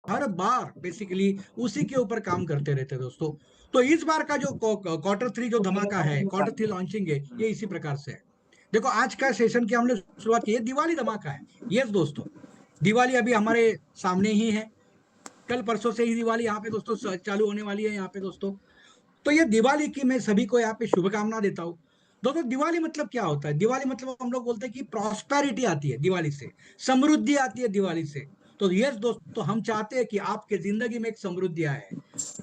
हर बार basically उसी के ऊपर काम करते रहते हैं दोस्तों। तो इस बार का जो Q3 जो धमाका है, Q3 लॉन्चिंग है, ये इसी प्रकार से है। देखो आज का सेशन की हमने शुरुआत की है, दिवाली धमाका है। यस दोस्तों, दिवाली अभी हमारे सामने ही है। कल परसों से ही दिवाली यहाँ पे दोस्तों चालू होने वाली है यहाँ पे दोस्तों। तो ये दिवाली की मैं सभी को यहाँ पे शुभकामना देता हूँ। दोस्तों दिवाली मतलब क्या होता है? दिवाली मतलब हम लोग बोलते हैं कि प्रॉस्पेरिटी आती है दिवाली से, समृद्धि आती है दिवाली से। तो यस दोस्तों, हम चाहते हैं कि आपके जिंदगी में एक समृद्धि आए,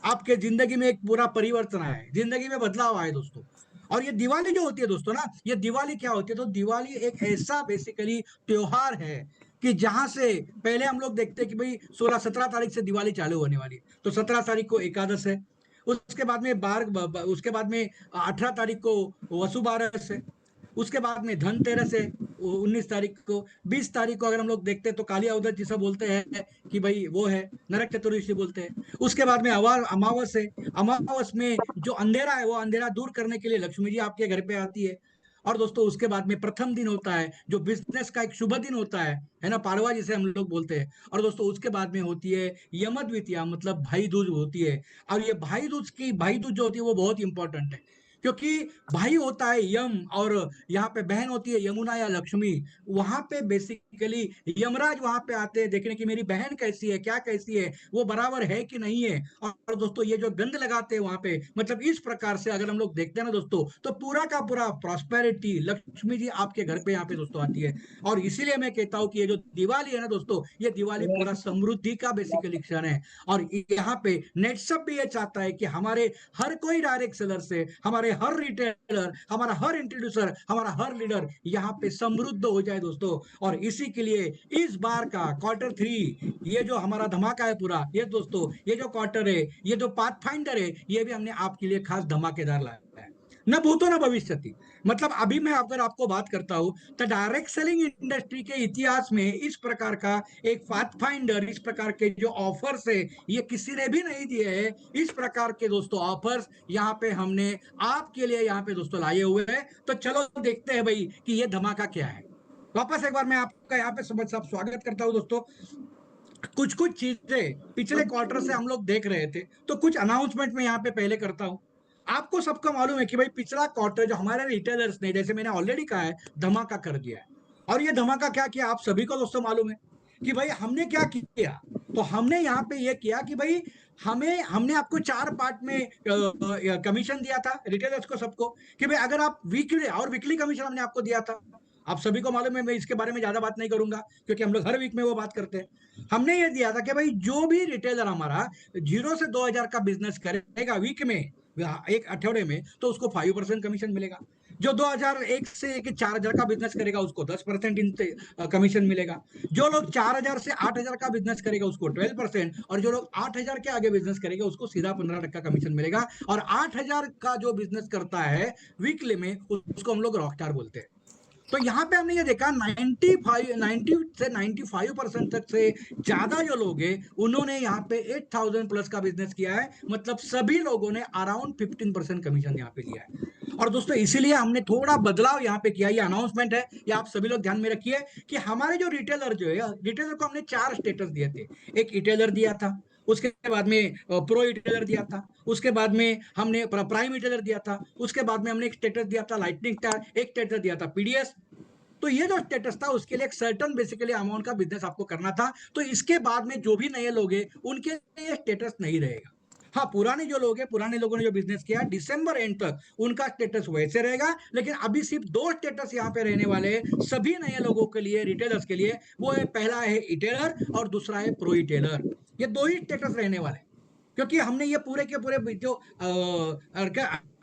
आपके जिंदगी में एक पूरा परिवर्तन आए, जिंदगी में बदलाव आए दोस्तों। और ये दिवाली जो होती है दोस्तों ना, ये दिवाली क्या होती है? तो दिवाली एक ऐसा बेसिकली त्योहार है कि जहां से पहले हम लोग देखते हैं कि भाई 16-17 तारीख से दिवाली चालू होने वाली है, तो 17 तारीख को एकादश है। उसके बाद में उसके बाद में 18 तारीख को वसुबारस है। उसके बाद में धनतेरस है 19 तारीख को। 20 तारीख को अगर हम लोग देखते हैं तो काली अवदस जिसे बोलते हैं कि भाई वो है, नरक चतुर्दशी बोलते हैं। उसके बाद में अमावस है। अमावस में जो अंधेरा है वो अंधेरा दूर करने के लिए लक्ष्मी जी आपके घर पे आती है। और दोस्तों उसके बाद में प्रथम दिन होता है जो बिजनेस का एक शुभ दिन होता है ना, पारवा जिसे हम लोग बोलते हैं। और दोस्तों उसके बाद में होती है यम द्वितीया, मतलब भाई दूज होती है। और ये भाई दूज जो होती है वो बहुत इंपॉर्टेंट है, क्योंकि भाई होता है यम और यहाँ पे बहन होती है यमुना या लक्ष्मी। वहां पे बेसिकली यमराज वहां पे आते हैं देखने की मेरी बहन कैसी है, क्या कैसी है, वो बराबर है कि नहीं है। और दोस्तों ये जो गंध लगाते हैं वहां पे, मतलब इस प्रकार से अगर हम लोग देखते हैं ना दोस्तों, तो पूरा का पूरा प्रॉस्पेरिटी लक्ष्मी जी आपके घर पे यहाँ पे दोस्तों आती है। और इसीलिए मैं कहता हूँ कि ये जो दिवाली है ना दोस्तों, ये दिवाली पूरा समृद्धि का बेसिकली क्षण है। और यहाँ पे नेटसप भी ये चाहता है कि हमारे हर कोई डायरेक्ट सेलर से, हमारे हर रिटेलर, हमारा हर इंट्रोड्यूसर, हमारा हर लीडर यहाँ पे समृद्ध हो जाए दोस्तों। और इसी के लिए इस बार का Q3, ये जो हमारा धमाका है पूरा, ये दोस्तों ये जो क्वार्टर है, ये जो पाथफाइंडर है, ये भी हमने आपके लिए खास धमाकेदार लाया है। न भूतो न भविष्यति। मतलब अभी मैं अगर आपको बात करता हूं तो डायरेक्ट सेलिंग इंडस्ट्री के इतिहास में इस प्रकार का एक पाथफाइंडर, इस प्रकार के जो ऑफर्स है, ये किसी ने भी नहीं दिए हैं। इस प्रकार के दोस्तों ऑफर्स यहाँ पे हमने आपके लिए यहाँ पे दोस्तों लाए हुए हैं। तो चलो देखते हैं भाई कि ये धमाका क्या है। वापस एक बार मैं आपका यहाँ पे सब स्वागत करता हूँ दोस्तों। कुछ कुछ चीजें पिछले क्वार्टर से हम लोग देख रहे थे, तो कुछ अनाउंसमेंट में यहाँ पे पहले करता हूँ। आपको सबको मालूम है कि भाई पिछला क्वार्टर जो हमारे रिटेलर्स ने, जैसे मैंने ऑलरेडी कहा है, धमाका कर दिया है। और ये धमाका क्या किया आप सभी को दोस्तों मालूम है कि भाई हमने क्या किया। तो हमने यहाँ पे ये किया कि भाई हमने आपको 4 पार्ट में कमीशन दिया था रिटेलर्स को सबको, कि भाई अगर आप वीकली, और वीकली कमीशन हमने आपको दिया था। आप सभी को मालूम है, मैं इसके बारे में ज्यादा बात नहीं करूंगा क्योंकि हम लोग हर वीक में वो बात करते हैं। हमने ये दिया था कि भाई जो भी रिटेलर हमारा 0 से 2 हजार का बिजनेस करेगा वीक में, एक अठौड़े में, तो उसको 5% कमीशन मिलेगा। जो 2001 से 4 हजार का बिजनेस करेगा उसको 10% कमीशन मिलेगा। जो लोग 4 हजार से 8 हजार का बिजनेस करेगा उसको 12%, और जो लोग 8 हजार के आगे बिजनेस करेगा उसको सीधा 15% कमीशन मिलेगा। और 8 हजार का जो बिजनेस करता है वीकली में, उसको हम लोग रॉकस्टार बोलते हैं। तो यहाँ पे हमने ये देखा 90 से 95% तक से ज्यादा जो लोग हैं उन्होंने यहाँ पे 8,000+ का बिजनेस किया है। मतलब सभी लोगों ने अराउंड 15% कमीशन यहाँ पे लिया है। और दोस्तों इसीलिए हमने थोड़ा बदलाव यहाँ पे किया, ये अनाउंसमेंट है, ये आप सभी लोग ध्यान में रखिए कि हमारे जो रिटेलर जो है, रिटेलर को हमने 4 स्टेटस दिए थे। एक रिटेलर दिया था, उसके बाद में प्रो रिटेलर दिया था, उसके बाद में हमने प्राइम रिटेलर दिया था, उसके बाद में हमने एक स्टेटस दिया था लाइटनिंग स्टार, एक स्टेटस दिया था पीडीएस। तो ये जो स्टेटस था उसके लिए एक सर्टन बेसिकली अमाउंट का बिजनेस आपको करना था। तो इसके बाद में जो भी नए लोग हैं उनके लिए स्टेटस नहीं रहेगा। हाँ, पुराने जो लोग हैं, पुराने लोगों ने जो बिजनेस किया दिसंबर एंड तक, उनका स्टेटस वैसे रहेगा। लेकिन अभी सिर्फ 2 स्टेटस यहाँ पे रहने वाले हैं सभी नए लोगों के लिए, रिटेलर्स के लिए। वो है, पहला है इटेलर और दूसरा है प्रो इटेलर। ये 2 ही स्टेटस रहने वाले, क्योंकि हमने ये पूरे के पूरे जो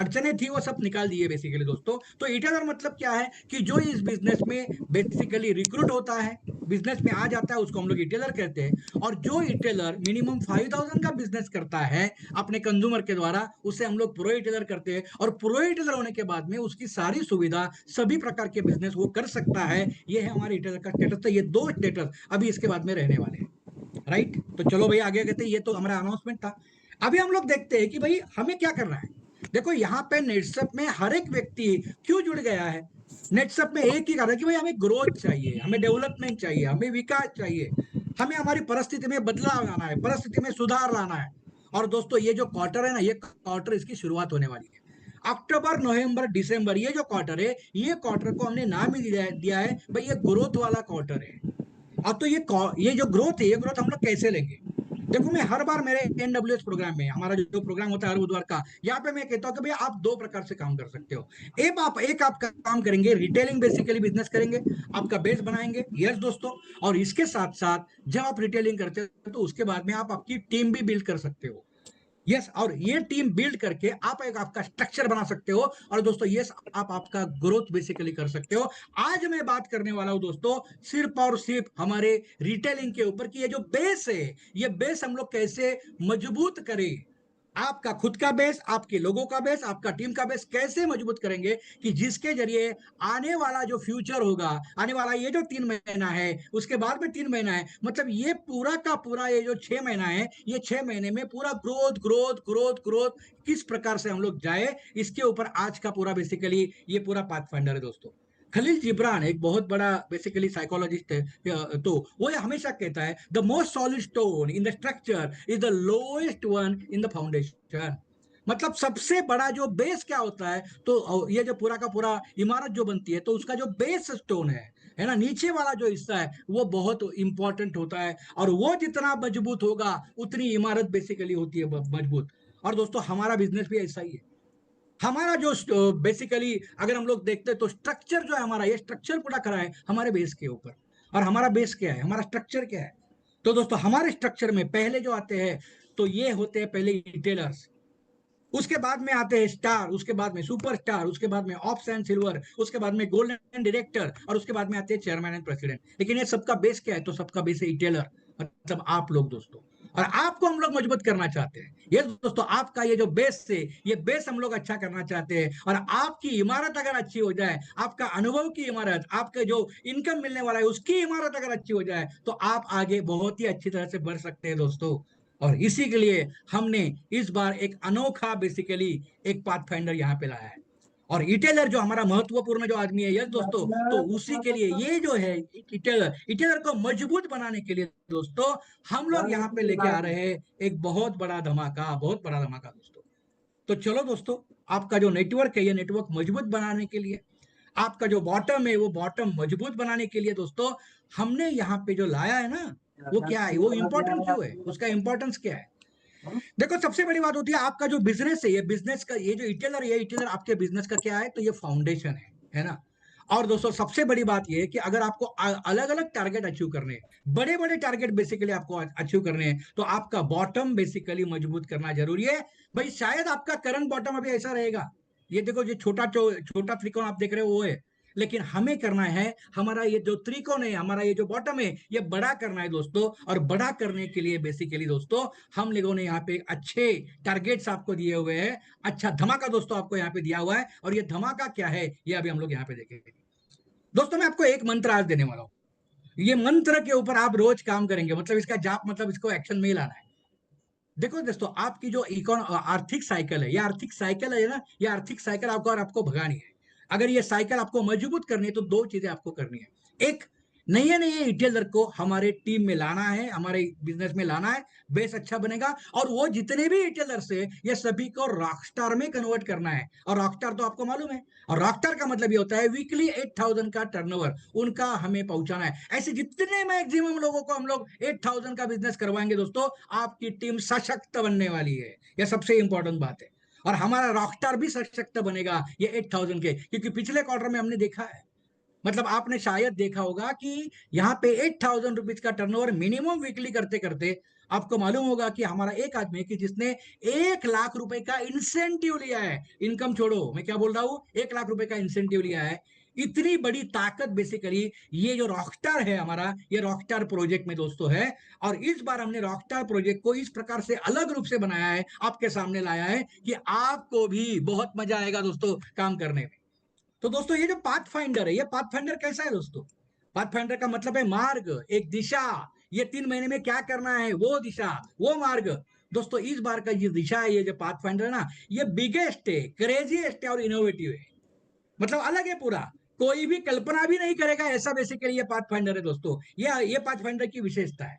अड़चने थी वो सब निकाल दिए बेसिकली दोस्तों। तो इटेलर मतलब क्या है कि जो इस बिजनेस में बेसिकली रिक्रूट होता है, बिजनेस में आ जाता है, उसको हम लोग इटेलर कहते हैं। और जो इटेलर मिनिमम 5,000 का बिजनेस करता है अपने कंज्यूमर के द्वारा, उसे हम लोग प्रो इटेलर करते हैं। और प्रो इटेलर होने के बाद में उसकी सारी सुविधा, सभी प्रकार के बिजनेस वो कर सकता है। ये है हमारे इटेलर का स्टेटस। तो ये 2 स्टेटस अभी इसके बाद में रहने वाले हैं। राइट, तो चलो भाई आगे कहते हैं, ये तो हमारा अनाउंसमेंट था। अभी हम लोग देखते हैं कि भाई हमें क्या करना है। देखो यहाँ पे नेटसप में हर एक व्यक्ति क्यों जुड़ गया है। नेटसप में एक ही कारण है कि भाई हमें ग्रोथ चाहिए, हमें डेवलपमेंट चाहिए, हमें विकास चाहिए। हमें हमारी परिस्थिति में बदलाव लाना है, परिस्थिति में सुधार लाना है। और दोस्तों ये जो क्वार्टर है ना, ये क्वार्टर इसकी शुरुआत होने वाली है। अक्टूबर, नवंबर, दिसंबर, ये जो क्वार्टर है, ये क्वार्टर को हमने नाम ही दिया है भाई ये ग्रोथ वाला क्वार्टर है। अब तो ये जो ग्रोथ है, ये ग्रोथ हम लोग कैसे लेंगे? देखो मैं हर बार मेरे एनडब्ल्यूएस प्रोग्राम में, हमारा जो प्रोग्राम होता है हर बुधवार का, यहाँ पे मैं कहता हूँ कि भैया आप दो प्रकार से काम कर सकते हो। एक आप काम करेंगे रिटेलिंग, बेसिकली बिजनेस करेंगे, आपका बेस बनाएंगे, यस दोस्तों। और इसके साथ साथ जब आप रिटेलिंग करते हो तो उसके बाद में आप आपकी टीम भी बिल्ड कर सकते हो। यस, और ये टीम बिल्ड करके आप एक आपका स्ट्रक्चर बना सकते हो। और दोस्तों यस, आप आपका ग्रोथ बेसिकली कर सकते हो। आज मैं बात करने वाला हूं दोस्तों सिर्फ और सिर्फ हमारे रिटेलिंग के ऊपर कि ये जो बेस है, ये बेस हम लोग कैसे मजबूत करें। आपका खुद का बेस, आपके लोगों का बेस, आपका टीम का बेस कैसे मजबूत करेंगे कि जिसके जरिए आने वाला जो फ्यूचर होगा, आने वाला ये जो 3 महीना है, उसके बाद में 3 महीना है, मतलब ये पूरा का पूरा ये जो 6 महीना है, ये 6 महीने में पूरा ग्रोथ ग्रोथ ग्रोथ ग्रोथ किस प्रकार से हम लोग जाए, इसके ऊपर आज का पूरा बेसिकली ये पूरा पाथफाइंडर है दोस्तों। खलील जिब्रान एक बहुत बड़ा बेसिकली साइकोलॉजिस्ट है, तो वो ये हमेशा कहता है the most solid stone in the structure is the lowest one in the foundation. मतलब सबसे बड़ा जो बेस क्या होता है, तो ये जो पूरा का पूरा इमारत जो बनती है, तो उसका जो बेस स्टोन है ना, नीचे वाला जो हिस्सा है वो बहुत इंपॉर्टेंट होता है। और वो जितना मजबूत होगा उतनी इमारत बेसिकली होती है मजबूत। और दोस्तों हमारा बिजनेस भी ऐसा ही है। हमारा जो बेसिकली अगर हम लोग देखते हैं तो स्ट्रक्चर जो है हमारा, ये स्ट्रक्चर पूरा करा है हमारे बेस के ऊपर। और हमारा बेस क्या है, हमारा स्ट्रक्चर क्या है? तो दोस्तों हमारे स्ट्रक्चर में पहले जो आते हैं, तो ये होते हैं पहले रिटेलर्स, उसके बाद में आते हैं स्टार, उसके बाद में सुपर स्टार, उसके बाद में ऑप्स एंड सिल्वर, उसके बाद में गोल्डन डायरेक्टर, और उसके बाद में आते हैं चेयरमैन एंड प्रेसिडेंट। लेकिन ये सबका बेस क्या है? तो सबका बेस है रिटेलर, मतलब आप लोग दोस्तों। और आपको हम लोग मजबूत करना चाहते हैं। ये दोस्तों आपका ये जो बेस है, ये बेस हम लोग अच्छा करना चाहते हैं। और आपकी इमारत अगर अच्छी हो जाए, आपका अनुभव की इमारत, आपके जो इनकम मिलने वाला है उसकी इमारत अगर अच्छी हो जाए, तो आप आगे बहुत ही अच्छी तरह से बढ़ सकते हैं दोस्तों। और इसी के लिए हमने इस बार एक अनोखा बेसिकली एक पाथफाइंडर यहाँ पे लाया है। और इटेलर जो हमारा महत्वपूर्ण जो आदमी है, यस दोस्तों, तो उसी के लिए ये जो है इटेलर, इटेलर को मजबूत बनाने के लिए दोस्तों हम लोग यहाँ पे लेके आ रहे हैं एक बहुत बड़ा धमाका, बहुत बड़ा धमाका दोस्तों। तो चलो दोस्तों, आपका जो नेटवर्क है, ये नेटवर्क मजबूत बनाने के लिए, आपका जो बॉटम है वो बॉटम मजबूत बनाने के लिए दोस्तों, हमने यहाँ पे जो लाया है ना, वो क्या है, वो इंपॉर्टेंट क्यों है, उसका इंपॉर्टेंस क्या है? देखो सबसे बड़ी बात होती है आपका जो बिजनेस है, ये बिजनेस का ये जो इटेलर है, ये इटेलर आपके बिजनेस का क्या है? तो ये फाउंडेशन है ना। और दोस्तों सबसे बड़ी बात ये है कि अगर आपको अलग अलग टारगेट अचीव करने हैं, बड़े बड़े टारगेट बेसिकली आपको अचीव करने हैं, तो आपका बॉटम बेसिकली मजबूत करना जरूरी है। भाई शायद आपका करंट बॉटम अभी ऐसा रहेगा, ये देखो ये छोटा त्रिकोण आप देख रहे हो वो है, लेकिन हमें करना है हमारा ये जो त्रिकोण है, हमारा ये जो बॉटम है, ये बड़ा करना है दोस्तों। और बड़ा करने के लिए बेसिकली दोस्तों हम लोगों ने यहाँ पे अच्छे टारगेट्स आपको दिए हुए हैं, अच्छा धमाका दोस्तों आपको यहाँ पे दिया हुआ है। और ये धमाका क्या है, ये अभी हम लोग यहाँ पे देखेंगे दोस्तों। मैं आपको एक मंत्र आज देने वाला हूँ, ये मंत्र के ऊपर आप रोज काम करेंगे, मतलब इसका जाप, मतलब इसको एक्शन में ही लाना है। देखो दोस्तों आपकी जो आर्थिक साइकिल है, ये आर्थिक साइकिल है ना, ये आर्थिक साइकिल आपको और आपको भगानी है। अगर ये साइकिल आपको मजबूत करनी है तो दो चीजें आपको करनी है। एक, नए नए रिटेलर को हमारे टीम में लाना है, हमारे बिजनेस में लाना है, बेस अच्छा बनेगा। और वो जितने भी रिटेलर्स है, ये सभी को रॉकस्टार में कन्वर्ट करना है। और रॉकस्टार तो आपको मालूम है, और रॉकस्टार का मतलब ये होता है वीकली 8,000 का टर्नओवर उनका हमें पहुंचाना है। ऐसे जितने मैक्सिमम लोगों को हम लोग 8,000 का बिजनेस करवाएंगे दोस्तों, आपकी टीम सशक्त बनने वाली है। यह सबसे इंपॉर्टेंट बात है। और हमारा रॉकस्टार भी सशक्त बनेगा ये 8,000 के, क्योंकि पिछले क्वार्टर में हमने देखा है, मतलब आपने शायद देखा होगा कि यहाँ पे 8,000 रुपीज का टर्नओवर मिनिमम वीकली करते करते आपको मालूम होगा कि हमारा एक आदमी कि जिसने 1 लाख रुपए का इंसेंटिव लिया है, इनकम छोड़ो, मैं क्या बोल रहा हूँ, 1 लाख रुपए का इंसेंटिव लिया है। इतनी बड़ी ताकत बेसिकली ये जो रॉकस्टार है हमारा, ये रॉकस्टार प्रोजेक्ट में दोस्तों है। और इस बार हमने रॉकस्टार प्रोजेक्ट को इस प्रकार से अलग रूप से बनाया है, आपके सामने लाया है कि आपको भी बहुत मजा आएगा दोस्तों काम करने में। तो दोस्तों ये जो पाथ फाइंडर है, ये पाथ फाइंडर कैसा है दोस्तों? पाथ फाइंडर का मतलब है मार्ग, एक दिशा। ये 3 महीने में क्या करना है, वो दिशा, वो मार्ग। दोस्तों इस बार का ये दिशा है, ये जो पाथ फाइंडर है ना, ये बिगेस्ट है, क्रेजीएस्ट है और इनोवेटिव है, मतलब अलग है पूरा। कोई भी कल्पना भी नहीं करेगा ऐसा बेसिकली ये पाथ फाइंडर है दोस्तों। ये पाथ फाइंडर की विशेषता है।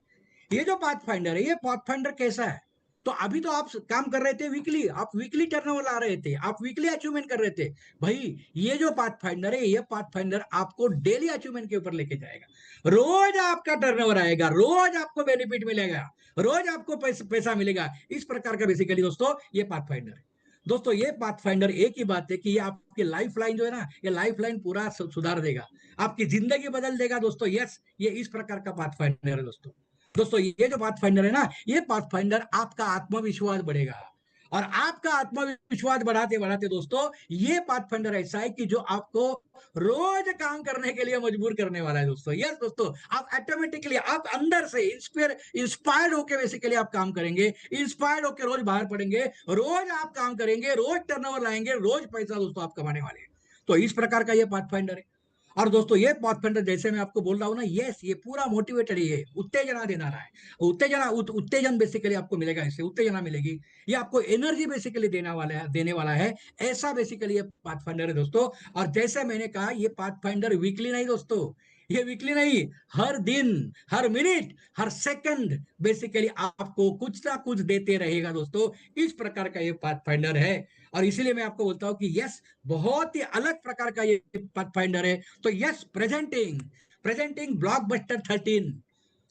ये जो पाथ फाइंडर है, ये पाथ फाइंडर कैसा है? तो अभी तो आप काम कर रहे थे वीकली, आप वीकली टर्नओवर ला रहे थे, आप वीकली अचीवमेंट कर रहे थे। भाई ये जो पाथ फाइंडर है, ये पाथ फाइंडर आपको डेली अचीवमेंट के ऊपर लेके जाएगा। रोज आपका टर्नओवर आएगा, रोज आपको बेनिफिट मिलेगा, रोज आपको पैसा मिलेगा। इस प्रकार का बेसिकली दोस्तों ये पाथ फाइंडर है। दोस्तों ये पाथ फाइंडर एक ही बात है कि ये आपकी लाइफ लाइन जो है ना, ये लाइफ लाइन पूरा सुधार देगा, आपकी जिंदगी बदल देगा दोस्तों। यस, ये इस प्रकार का पाथ फाइंडर है दोस्तों। दोस्तों ये जो पाथ फाइंडर है ना, ये पाथ फाइंडर आपका आत्मविश्वास बढ़ेगा, और आपका आत्मविश्वास बढ़ाते बढ़ाते दोस्तों ये पाथ फाइंडर ऐसा है कि जो आपको रोज काम करने के लिए मजबूर करने वाला है दोस्तों। यस दोस्तों, आप ऑटोमेटिकली आप अंदर से इंस्पायर्ड होकर बेसिकली आप काम करेंगे, इंस्पायर्ड होकर रोज बाहर पड़ेंगे, रोज आप काम करेंगे, रोज टर्नओवर लाएंगे, रोज पैसा दोस्तों आप कमाने वाले हैं। तो इस प्रकार का ये पाथ फाइंडर है। और दोस्तों ये पाथफाइंडर जैसे मैं आपको बोल रहा हूं ना, यस ये पूरा मोटिवेटेड, ये उत्तेजना देना रहा है, उत्तेजन बेसिकली आपको मिलेगा, इससे उत्तेजना मिलेगी, ये आपको एनर्जी बेसिकली देने वाला है। ऐसा बेसिकली ये पाथफाइंडर है दोस्तों। और जैसे मैंने कहा, ये पाथफाइंडर वीकली नहीं दोस्तों, ये वीकली नहीं, हर दिन, हर मिनट, हर सेकंड बेसिकली आपको कुछ ना कुछ देते रहेगा दोस्तों। इस प्रकार का ये पाथफाइंडर है। और इसीलिए मैं आपको बोलता हूं कि यस बहुत ही अलग प्रकार का ये पाथफाइंडर है। तो यस, प्रेजेंटिंग ब्लॉकबस्टर 13।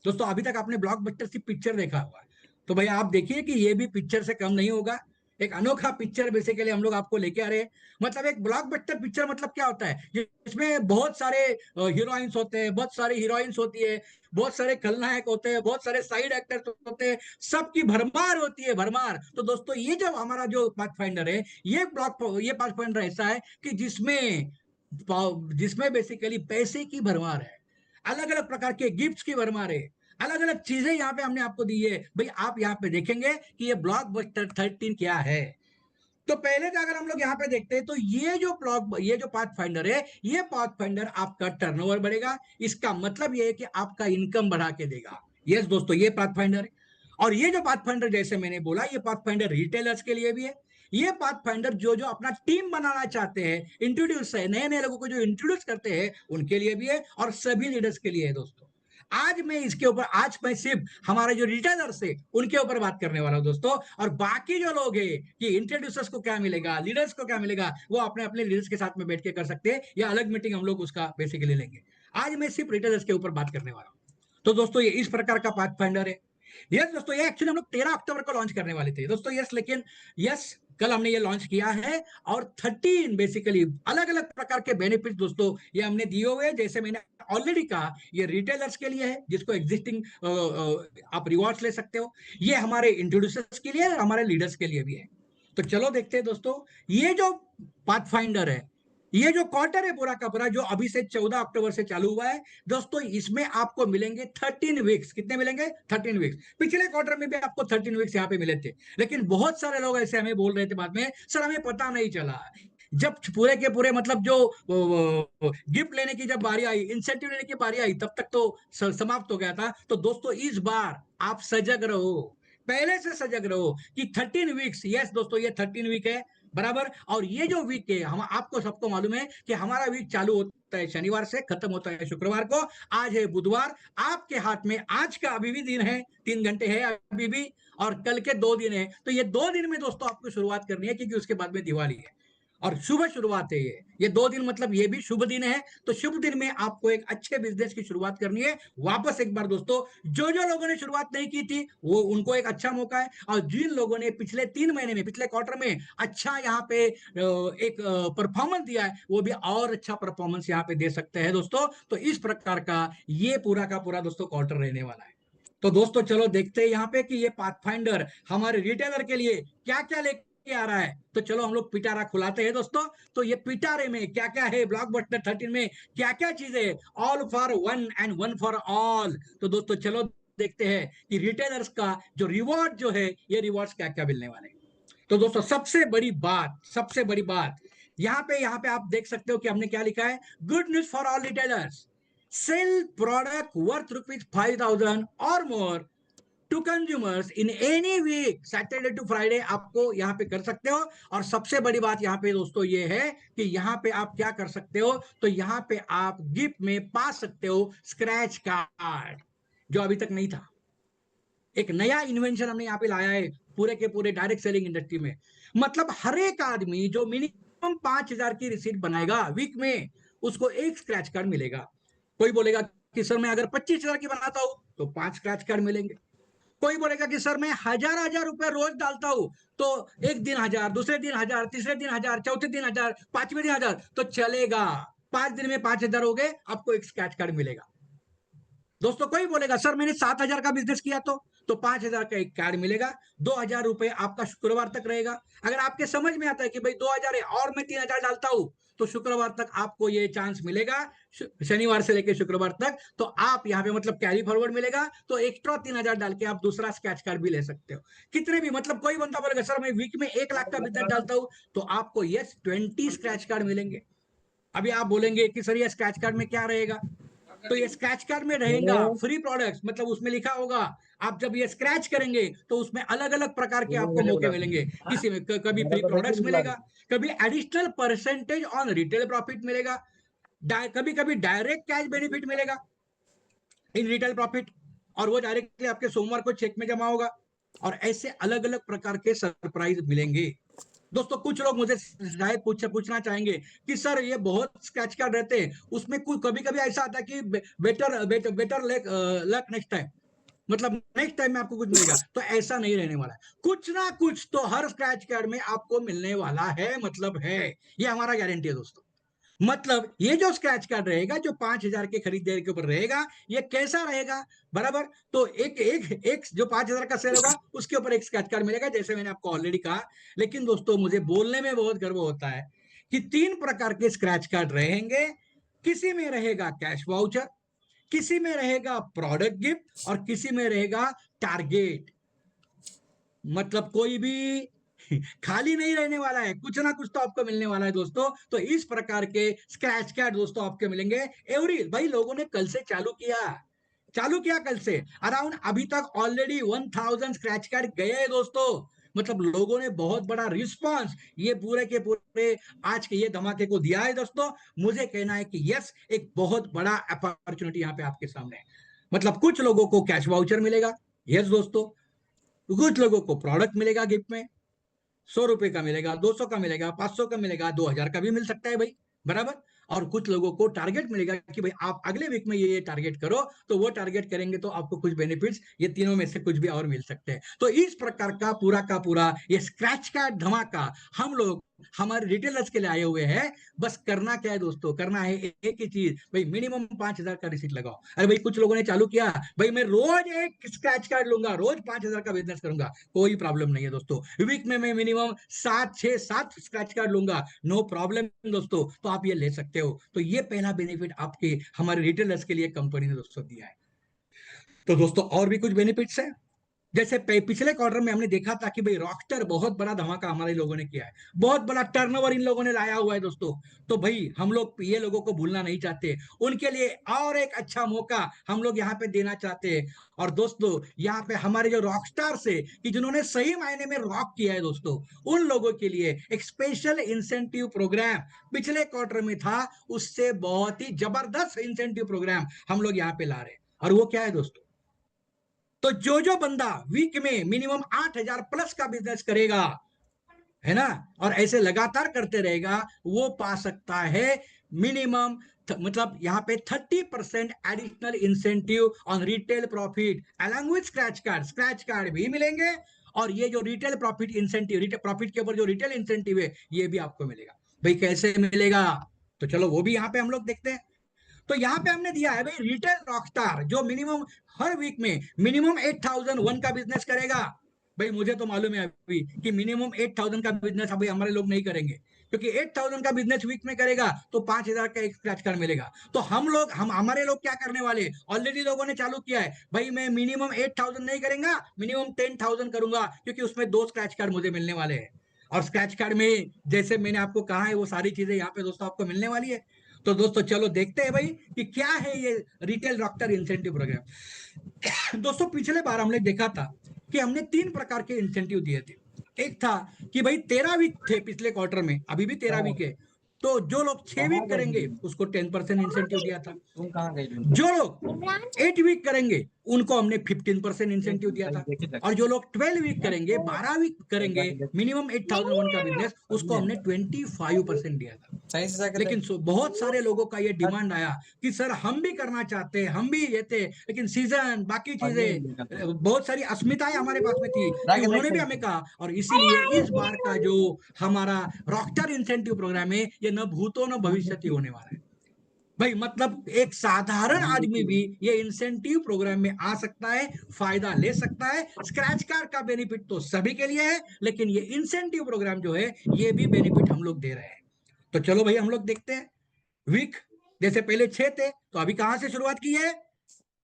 दोस्तों अभी तक आपने ब्लॉकबस्टर की पिक्चर देखा होगा, तो भैया आप देखिए कि ये भी पिक्चर से कम नहीं होगा। एक अनोखा पिक्चर बेसिकली हम लोग आपको लेके आ रहे हैं। मतलब एक ब्लॉकबस्टर पिक्चर मतलब क्या होता है, जिसमें बहुत सारे हीरोइंस होते हैं, बहुत सारी हीरोइंस होती है, बहुत सारे खलनायक होते हैं, बहुत सारे साइड एक्टर्स होते हैं, सबकी भरमार होती है, भरमार। तो दोस्तों ये जो हमारा जो पाथफाइंडर है, ये पाथफाइंडर ऐसा है कि जिसमें बेसिकली पैसे की भरमार है, अलग अलग प्रकार के गिफ्ट्स की भरमार है, अलग अलग चीजें यहाँ पे हमने आपको दी है। भाई आप यहाँ पे देखेंगे कि ये ब्लॉकबस्टर 13 क्या है। तो पहले तो अगर हम लोग यहाँ पे देखते हैं, तो ये जो पाथ फाइंडर है, ये पाथ फाइंडर आपका टर्नओवर बढ़ेगा। इसका मतलब ये है कि आपका इनकम बढ़ा के देगा। यस दोस्तों, ये पाथ फाइंडर है। और ये जो पाथ फाइंडर जैसे मैंने बोला, ये पाथ फाइंडर रिटेलर्स के लिए भी है। ये पाथ फाइंडर जो अपना टीम बनाना चाहते हैं, इंट्रोड्यूस है, नए नए लोगों को जो इंट्रोड्यूस करते हैं उनके लिए भी है, और सभी लीडर्स के लिए है दोस्तों। आज मैं सिर्फ हमारे जो रिटेलर्स है उनके ऊपर बात करने वाला हूं दोस्तों। और बाकी जो लोग हैं कि इंट्रोड्यूसर्स को क्या मिलेगा, लीडर्स को क्या मिलेगा, वो अपने अपने लीडर्स के साथ में बैठ के कर सकते हैं, या अलग मीटिंग हम लोग उसका बेसिकली लेंगे। आज मैं सिर्फ रिटेलर्स के ऊपर बात करने वाला हूं। तो दोस्तों ये इस प्रकार का पाथ फाइंडर है। यस दोस्तों, ये एक्चुअली हम लोग 13 अक्टूबर को लॉन्च करने वाले थे दोस्तों। यस लेकिन यस, कल हमने ये लॉन्च किया है, और 13 बेसिकली अलग अलग प्रकार के बेनिफिट दोस्तों ये हमने दिए हुए हैं। जैसे मैंने ऑलरेडी कहा, ये रिटेलर्स के लिए है जिसको एग्जिस्टिंग आप रिवॉर्ड्स ले सकते हो, ये हमारे इंट्रोड्यूसर्स के लिए है, हमारे लीडर्स के लिए भी है। तो चलो देखते हैं दोस्तों, ये जो पाथफाइंडर है, ये जो क्वार्टर है पूरा का पूरा, जो अभी से 14 अक्टूबर से चालू हुआ है दोस्तों, इसमें आपको मिलेंगे 13 वीक्स। कितने मिलेंगे? 13 वीक्स। पिछले क्वार्टर में भी आपको 13 वीक्स यहाँ पे मिले थे, लेकिन बहुत सारे लोग ऐसे हमें बोल रहे थे बाद में, सर हमें पता नहीं चला। जब पूरे के पूरे मतलब जो गिफ्ट लेने की जब बारी आई, इंसेंटिव लेने की बारी आई, तब तक तो समाप्त हो गया था। तो दोस्तों इस बार आप सजग रहो, पहले से सजग रहो कि 13 वीक्स, यस दोस्तों ये 13 वीक है बराबर। और ये जो वीक है, हम आपको सबको मालूम है कि हमारा वीक चालू होता है शनिवार से, खत्म होता है शुक्रवार को। आज है बुधवार, आपके हाथ में आज का अभी भी दिन है, 3 घंटे है अभी भी, और कल के 2 दिन है। तो ये 2 दिन में दोस्तों आपको शुरुआत करनी है, क्योंकि उसके बाद में दिवाली है, और शुभ शुरुआत है ये 2 दिन, मतलब ये भी शुभ दिन है। तो शुभ दिन में आपको एक अच्छे बिजनेस की शुरुआत करनी है। वापस एक बार दोस्तों, जो जो लोगों ने शुरुआत नहीं की थी, वो उनको एक अच्छा मौका है, और जिन लोगों ने पिछले 3 महीने में, पिछले क्वार्टर में अच्छा यहाँ पे एक परफॉर्मेंस दिया है, वो भी और अच्छा परफॉर्मेंस यहाँ पे दे सकते हैं दोस्तों। तो इस प्रकार का ये पूरा का पूरा दोस्तों क्वार्टर रहने वाला है। तो दोस्तों चलो देखते हैं यहाँ पे कि ये पाथफाइंडर हमारे रिटेलर के लिए क्या क्या लेके आ रहा है। तो चलो हम लोग पिटारा खुलाते हैं दोस्तों। तो ये पिटारे में क्या क्या है, ब्लॉकबस्टर 13 में क्या क्या चीजें, all for one and one for all. तो दोस्तों चलो देखते हैं कि रिटेलर्स का जो रिवॉर्ड जो है, ये रिवॉर्ड्स क्या क्या मिलने वाले हैं। तो दोस्तों सबसे बड़ी बात यहाँ पे आप देख सकते हो कि हमने क्या लिखा है, good news for all retailers, sale product worth ₹5,000 और more to consumers in any week, Saturday to Friday आपको यहाँ पे कर सकते हो। और सबसे बड़ी बात यहाँ पे दोस्तों ये है कि यहाँ पे आप क्या कर सकते हो, तो यहाँ पे आप गिफ्ट में पा सकते हो स्क्रैच कार्ड, जो अभी तक नहीं था। एक नया इन्वेंशन हमने यहाँ पे लाया है पूरे के पूरे डायरेक्ट सेलिंग इंडस्ट्री में। मतलब हर एक आदमी जो मिनिमम 5,000 की रिसीट बनाएगा वीक में, उसको एक स्क्रैच कार्ड मिलेगा। कोई बोलेगा कि सर मैं अगर 25,000 की बनाता हूं तो 5 स्क्रैच कार्ड मिलेंगे। कोई बोलेगा कि सर मैं हजार हजार रुपए रोज डालता हूं तो एक दिन 1,000, दूसरे दिन 1,000, तीसरे दिन 1,000, चौथे दिन 1,000, पांचवें दिन 1,000, तो चलेगा। 5 दिन में 5,000 हो गए, आपको एक स्क्रैच कार्ड मिलेगा। दोस्तों कोई बोलेगा सर मैंने 7,000 का बिजनेस किया तो 5,000 का एक कार्ड मिलेगा। 2,000 रुपए आपका शुक्रवार तक रहेगा। अगर आपके समझ में आता है कि भाई 2,000 है और मैं 3,000 डालता हूं तो शुक्रवार तक आपको ये चांस मिलेगा। शनिवार से लेकर शुक्रवार तक तो आप यहाँ पे मतलब कैरी फॉरवर्ड मिलेगा, तो एक्स्ट्रा 3,000 डाल के आप दूसरा स्क्रैच कार्ड भी ले सकते हो। कितने भी मतलब कोई बंदा बोलेगा सर मैं वीक में 1 लाख का बिजनेस डालता हूं तो आपको यस 20 स्क्रैच कार्ड मिलेंगे। अभी आप बोलेंगे कि सर ये स्क्रैच कार्ड में क्या रहेगा, तो ये स्क्रैच कार्ड में रहेगा फ्री प्रोडक्ट्स, मतलब उसमें लिखा होगा आप जब ये स्क्रैच करेंगे तो उसमें अलग अलग प्रकार के आपको मौके मिलेंगे। किसी में कभी फ्री प्रोडक्ट्स मिलेगा, कभी additional percentage on retail profit मिलेगा, कभी कभी डायरेक्ट कैश बेनिफिट मिलेगा इन रिटेल प्रॉफिट, और वो डायरेक्टली आपके सोमवार को चेक में जमा होगा। और ऐसे अलग अलग प्रकार के सरप्राइज मिलेंगे। दोस्तों कुछ लोग मुझे शायद पूछना चाहेंगे कि सर ये बहुत स्क्रैच कार्ड रहते हैं, उसमें कोई कभी कभी ऐसा आता है कि बेटर लक नेक्स्ट टाइम, मतलब नेक्स्ट टाइम में आपको कुछ मिलेगा, तो ऐसा नहीं रहने वाला है। कुछ ना कुछ तो हर स्क्रैच कार्ड में आपको मिलने वाला है, मतलब है, ये हमारा गारंटी है दोस्तों। मतलब ये जो स्क्रैच कार्ड रहेगा जो 5,000 के खरीदारी के ऊपर रहेगा, ये कैसा रहेगा बराबर, तो एक एक एक जो 5,000 का सेल होगा उसके ऊपर एक स्क्रैच कार्ड मिलेगा, जैसे मैंने आपको ऑलरेडी कहा। लेकिन दोस्तों मुझे बोलने में बहुत गर्व होता है कि 3 प्रकार के स्क्रैच कार्ड रहेंगे। किसी में रहेगा कैश वाउचर, किसी में रहेगा प्रोडक्ट गिफ्ट, और किसी में रहेगा टारगेट। मतलब कोई भी खाली नहीं रहने वाला है, कुछ ना कुछ तो आपको मिलने वाला है दोस्तों। तो इस प्रकार के स्क्रैच कार्ड दोस्तों आपके मिलेंगे। एवरी भाई लोगों ने कल से चालू किया कल से अराउंड अभी तक ऑलरेडी 1,000 स्क्रैच कार्ड गए हैं दोस्तों। मतलब लोगों ने बहुत बड़ा रिस्पांस ये पूरे के पूरे आज के ये धमाके को दिया है दोस्तों। मुझे कहना है कि यस एक बहुत बड़ा अपॉर्चुनिटी यहाँ पे आपके सामने है। मतलब कुछ लोगों को कैश वाउचर मिलेगा, यस दोस्तों, कुछ लोगों को प्रोडक्ट मिलेगा गिफ्ट में, 100 रुपए का मिलेगा, 200 का मिलेगा, 500 का मिलेगा, 2,000 का भी मिल सकता है भाई बराबर। और कुछ लोगों को टारगेट मिलेगा कि भाई आप अगले वीक में ये टारगेट करो, तो वो टारगेट करेंगे तो आपको कुछ बेनिफिट्स, ये तीनों में से कुछ भी और मिल सकते हैं। तो इस प्रकार का पूरा ये स्क्रैच कार्ड धमाका हम लोग हमारे रिटेलर्स के लिए आए हुए हैं। बस करना क्या है दोस्तों, करना है एक ही चीज, भाई मिनिमम 5,000 का रिसीट लगाओ। अरे भाई कुछ लोगों ने चालू किया, भाई मैं रोज एक स्क्रैच कार्ड लूंगा, रोज 5,000 का बिजनेस करूंगा, कोई प्रॉब्लम नहीं है दोस्तों। वीक में मैं मिनिमम 7 स्क्रैच कार्ड लूंगा, नो प्रॉब्लम दोस्तों, तो आप ये ले सकते हो। तो ये पहला बेनिफिट आपके हमारे रिटेलर्स के लिए कंपनी ने दोस्तों दिया है। तो दोस्तों और भी कुछ बेनिफिट्स है, जैसे पिछले क्वार्टर में हमने देखा था कि भाई रॉकस्टर बहुत बड़ा धमाका हमारे लोगों ने किया है, बहुत बड़ा टर्नओवर इन लोगों ने लाया हुआ है दोस्तों। तो भाई हम लोग ये लोगों को भूलना नहीं चाहते, उनके लिए और एक अच्छा मौका हम लोग यहाँ पे देना चाहते हैं। और दोस्तों यहाँ पे हमारे जो रॉकस्टार से कि जिन्होंने सही मायने में रॉक किया है दोस्तों, उन लोगों के लिए एक स्पेशल इंसेंटिव प्रोग्राम पिछले क्वार्टर में था, उससे बहुत ही जबरदस्त इंसेंटिव प्रोग्राम हम लोग यहाँ पे ला रहे हैं। और वो क्या है दोस्तों, तो जो बंदा वीक में मिनिमम 8,000 प्लस का बिजनेस करेगा, है ना, और ऐसे लगातार करते रहेगा, वो पा सकता है मिनिमम मतलब यहाँ पे 30% additional incentive on retail profit along with scratch card भी मिलेंगे। और ये जो retail profit incentive, retail profit के ऊपर जो रिटेल इंसेंटिव है ये भी आपको मिलेगा। भाई कैसे मिलेगा, तो चलो वो भी यहाँ पे हम लोग देखते हैं। तो यहाँ पे हमने दिया है भाई रिटेल रॉकस्टार जो मिनिमम हर वीक में मिनिमम 8,001 का बिजनेस करेगा। भाई मुझे तो मालूम है अभी कि मिनिमम 8,000 का बिजनेस अभी हमारे लोग नहीं करेंगे, क्योंकि 8,000 का बिजनेस वीक में करेगा तो 5,000 का एक स्क्रैच कार्ड मिलेगा। तो हम हमारे लोग क्या करने वाले, ऑलरेडी लोगों ने चालू किया है, भाई मैं मिनिमम 8,000 नहीं करेंगे, मिनिमम 10,000 करूंगा, क्योंकि उसमें 2 स्क्रैच कार्ड मुझे मिलने वाले हैं। और स्क्रैच कार्ड में जैसे मैंने आपको कहा है वो सारी चीजें यहाँ पे दोस्तों आपको मिलने वाली है। तो दोस्तों चलो देखते हैं भाई कि क्या है ये रिटेल रॉकस्टार इंसेंटिव प्रोग्राम। दोस्तों पिछले बार हमने देखा था कि हमने 3 प्रकार के इंसेंटिव दिए थे। एक था कि भाई 13 वीक थे पिछले क्वार्टर में, अभी भी 13 वीक है, तो जो लोग 6 वीक करेंगे उसको 10% इंसेंटिव दिया था। तुम कहाँ गई? जो लोग 8 वीक करेंगे उनको हमने 15% इंसेंटिव दिया था। और जो लोग 12 वीक करेंगे, 12 वीक करेंगे, मिनिमम 8001 का बिजनेस, उसको हमने 25% दिया था। लेकिन बहुत सारे लोगों का ये डिमांड आया कि सर हम भी करना चाहते हैं, हम भी ये थे, लेकिन सीजन बाकी चीजें बहुत सारी अस्मिताएं हमारे पास में थी कि उन्होंने भी हमें कहा। और इसीलिए इस बार का जो हमारा रॉकस्टार इंसेंटिव प्रोग्राम है, ये न भूतो न भविष्यति होने वाला है भाई। मतलब एक साधारण आदमी भी ये इंसेंटिव प्रोग्राम में आ सकता है, फायदा ले सकता है। स्क्रैच कार्ड का बेनिफिट तो सभी के लिए है, लेकिन ये इंसेंटिव प्रोग्राम जो है, ये भी बेनिफिट हम लोग दे रहे हैं। तो चलो भाई हम लोग देखते हैं वीक। जैसे पहले 6 थे, तो अभी कहां से शुरुआत की है?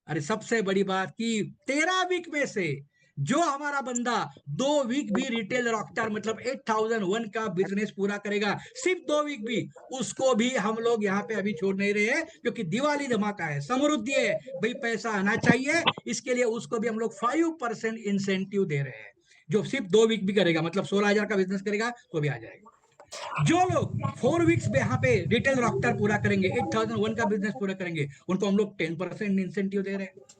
अरे सबसे बड़ी बात की 13 वीक में से जो हमारा बंदा 2 वीक भी रिटेल रॉकस्टार मतलब 8001 का बिजनेस पूरा करेगा, सिर्फ 2 वीक भी, उसको भी हम लोग यहाँ पे अभी छोड़ नहीं रहे हैं, क्योंकि दिवाली धमाका है, समृद्धि है भाई, पैसा आना चाहिए। इसके लिए उसको भी हम लोग 5% इंसेंटिव दे रहे हैं। जो सिर्फ 2 वीक भी करेगा, मतलब 16,000 का बिजनेस करेगा, तो भी आ जाएगा। जो लोग 4 वीक्स में यहाँ पे रिटेल रॉकस्टार पूरा करेंगे, 8001 का बिजनेस पूरा करेंगे, उनको हम लोग 10% इंसेंटिव दे रहे हैं।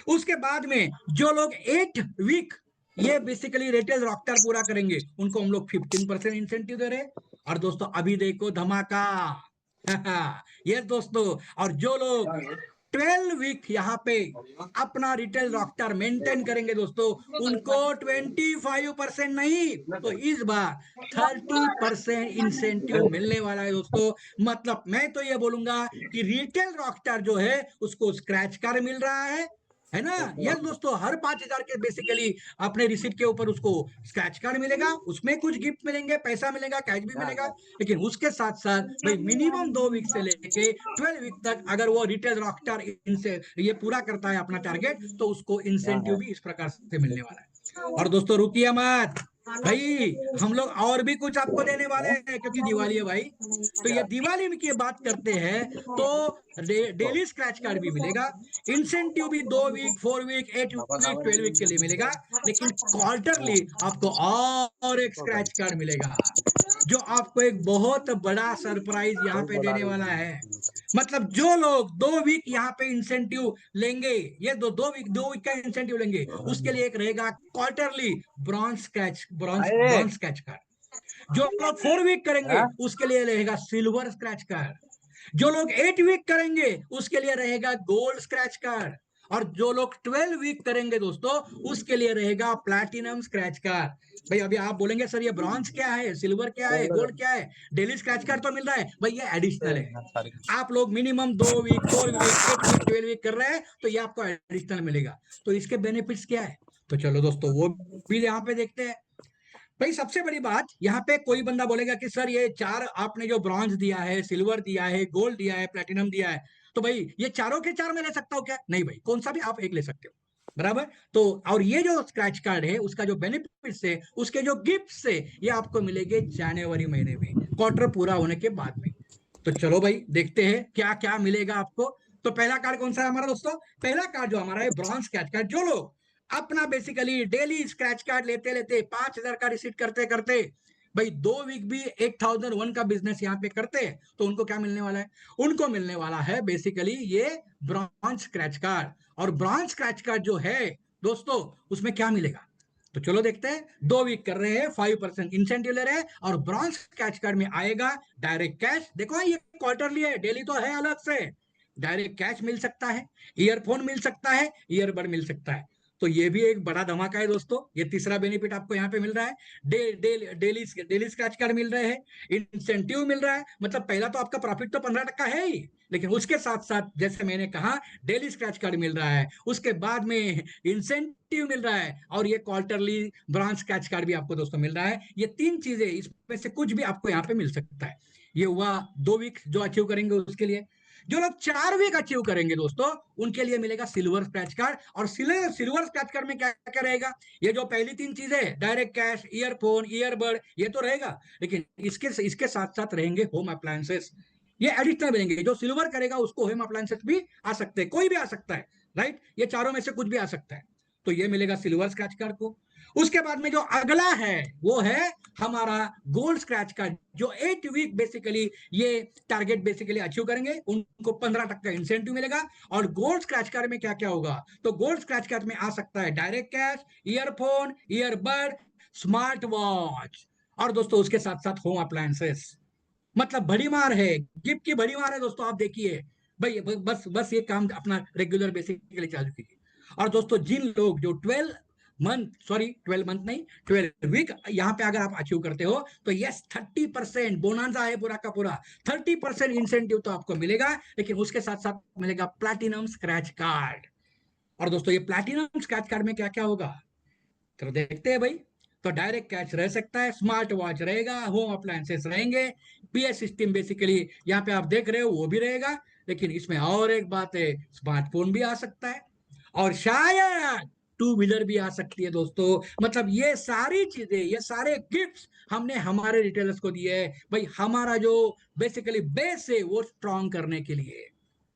उसके बाद में जो लोग 8 वीक ये बेसिकली रिटेल रॉकस्टार पूरा करेंगे, उनको हम लोग 15% इंसेंटिव दे रहे हैं। और दोस्तों अभी देखो धमाका ये दोस्तों, और जो लोग 12 वीक यहाँ पे अपना रिटेल रॉकस्टार मेंटेन करेंगे दोस्तों, उनको 25% नहीं, तो इस बार 30% इंसेंटिव मिलने वाला है दोस्तों। मतलब मैं तो ये बोलूंगा कि रिटेल रॉकस्टार जो है, उसको स्क्रैच कार्ड मिल रहा है ना। यस दोस्तों, हर 5,000 के बेसिकली अपने रिसिप्ट के ऊपर उसको स्क्रैच कार्ड मिलेगा, उसमें कुछ गिफ्ट मिलेंगे, पैसा मिलेगा, कैश भी मिलेगा। लेकिन उसके साथ साथ भाई मिनिमम 2 वीक से लेके 12 वीक तक अगर वो रिटेल रॉकस्टार इनसे ये पूरा करता है अपना टारगेट, तो उसको इंसेंटिव भी इस प्रकार से मिलने वाला है। और दोस्तों रुकिए मत भाई, हम लोग और भी कुछ आपको देने वाले हैं, क्योंकि दिवाली है भाई। तो ये दिवाली में की बात करते हैं, तो डेली स्क्रैच कार्ड भी मिलेगा, इंसेंटिव भी 2 वीक, 4 वीक, 8 वीक, 12 वीक के लिए मिलेगा। लेकिन क्वार्टरली आपको और एक स्क्रैच कार्ड मिलेगा, जो आपको एक बहुत बड़ा सरप्राइज यहाँ पे देने वाला है। मतलब जो लोग 2 वीक यहाँ पे इंसेंटिव लेंगे, ये 2 वीक का इंसेंटिव लेंगे, उसके लिए एक रहेगा क्वार्टरली ब्रॉन्ज स्क्रैच कार्ड। जो लोग 4 वीक करेंगे, उसके लिए रहेगा सिल्वर स्क्रैच कार्ड। जो लोग 8 वीक करेंगे, उसके लिए रहेगा गोल्ड स्क्रैच कार्ड। और जो लोग 12 वीक करेंगे दोस्तों, उसके लिए रहेगा प्लैटिनम स्क्रैच कार्ड। भाई अभी आप बोलेंगे सर ये ब्रॉन्ज क्या है, सिल्वर क्या है, गोल्ड क्या है? डेली स्क्रैच कार्ड तो मिल रहा है भाई, ये एडिशनल है। आप लोग minimum 2 week, 4 week, 8 week, 12 week कर रहे हैं, तो ये आपको एडिशनल मिलेगा। तो इसके बेनिफिट्स क्या है? तो चलो दोस्तों वो भी यहाँ पे देखते हैं। भाई सबसे बड़ी बात, यहाँ पे कोई बंदा बोलेगा कि सर ये 4 आपने जो ब्रॉन्ज दिया है, सिल्वर दिया है, गोल्ड दिया है, प्लेटिनम दिया है, तो भाई ये चारों के चार मैं ले सकता हूँ क्या? नहीं भाई, कौन सा भी आप एक ले सकते हो, बराबर। तो और ये जो स्क्रैच कार्ड है, उसका जो बेनिफिट है, उसके जो गिफ्ट है, ये आपको मिलेंगे जनवरी महीने में, क्वार्टर पूरा होने के बाद में। तो चलो भाई देखते हैं क्या क्या मिलेगा आपको। तो पहला कार्ड कौन सा है हमारा दोस्तों? पहला कार्ड जो हमारा है ब्रॉन्ज स्क्रैच कार्ड। जो लोग अपना बेसिकली डेली स्क्रैच कार्ड लेते लेते 5,000 का रिसीट करते करते भाई 2 वीक भी 8001 का बिजनेस यहाँ पे करते हैं, तो उनको क्या मिलने वाला है? उनको मिलने वाला है बेसिकली ये ब्रॉन्ज स्क्रैच कार्ड। और ब्रॉन्ज स्क्रैच कार्ड जो है दोस्तों, उसमें क्या मिलेगा? तो चलो देखते हैं। 2 वीक कर रहे हैं, 5% इंसेंटिव ले रहे हैं, और ब्रॉन्ज स्क्रैच कार्ड में आएगा डायरेक्ट कैश। देखो ये क्वार्टरली है, डेली तो है अलग से। डायरेक्ट कैश मिल सकता है, ईयरफोन मिल सकता है, ईयरबड मिल सकता है। तो ये भी एक बड़ा धमाका है दोस्तों। ये तीसरा बेनिफिट आपको यहाँ पे मिल रहा है। डेली स्क्रैच कार्ड मिल रहे हैं, इंसेंटिव मिल रहा है। मतलब पहला तो आपका प्रॉफिट तो 15% है ही, लेकिन उसके साथ साथ जैसे मैंने कहा डेली स्क्रैच कार्ड मिल रहा है, उसके बाद में इंसेंटिव मिल रहा है, और ये क्वार्टरली ब्रांच स्क्रैच कार्ड भी आपको दोस्तों मिल रहा है। ये 3 चीजें, इसमें से कुछ भी आपको यहाँ पे मिल सकता है। ये हुआ 2 वीक जो अचीव करेंगे उसके लिए। जो लोग 4 वीक अचीव करेंगे दोस्तों, उनके लिए मिलेगा सिल्वर स्क्रैच कार्ड। और सिल्वर स्क्रैच कार्ड में क्या क्या रहेगा? ये जो पहली 3 चीजें, डायरेक्ट कैश, ईयरफोन, ईयरबड, ये तो रहेगा, लेकिन इसके साथ साथ रहेंगे होम अप्लायंसेस। ये एडिशनल रहेंगे। जो सिल्वर करेगा उसको होम अप्लायंसेस भी आ सकते हैं, कोई भी आ सकता है, राइट। ये चारों में से कुछ भी आ सकता है। तो ये मिलेगा सिल्वर स्क्रैच कार्ड को। उसके बाद में जो अगला है वो है हमारा गोल्ड स्क्रैच कार्ड, जो 8 वीक बेसिकली ये टारगेट बेसिकली अचीव करेंगे उनको 15% का इंसेंटिव मिलेगा। और गोल्ड स्क्रैच कार्ड में क्या क्या होगा, तो गोल्ड स्क्रैच कार्ड में आ सकता है direct cash, earphone, earbud, smart watch, और दोस्तों उसके साथ साथ होम अप्लायंसेस। मतलब बड़ी मार है, गिफ्ट की बड़ी मार है दोस्तों। आप देखिए भाई, बस बस ये काम अपना रेगुलर बेसिकली चालू कीजिए। और दोस्तों जिन लोग जो 12 मंथ नहीं, 12 वीक यहाँ पे अगर आप अचीव करते हो तो यस 30% बोनांजा है पूरा का पूरा। 30% इंसेंटिव तो आपको मिलेगा, लेकिन उसके साथ साथ मिलेगा प्लैटिनम स्क्रैच कार्ड। और दोस्तों ये प्लैटिनम स्क्रैच कार्ड में क्या क्या होगा, तो देखते हैं भाई। तो डायरेक्ट कैश रह सकता है, स्मार्ट वॉच रहेगा, होम अप्लायंसेस रहेंगे, पीएस सिस्टम बेसिकली यहाँ पे आप देख रहे हो वो भी रहेगा। लेकिन इसमें और एक बात है, स्मार्टफोन भी आ सकता है, और शायद टू व्हीलर भी आ सकती है दोस्तों। मतलब ये सारी चीजें, ये सारे गिफ्ट्स हमने हमारे रिटेलर्स को दिए है भाई, हमारा जो बेसिकली बेस है वो स्ट्रांग करने के लिए।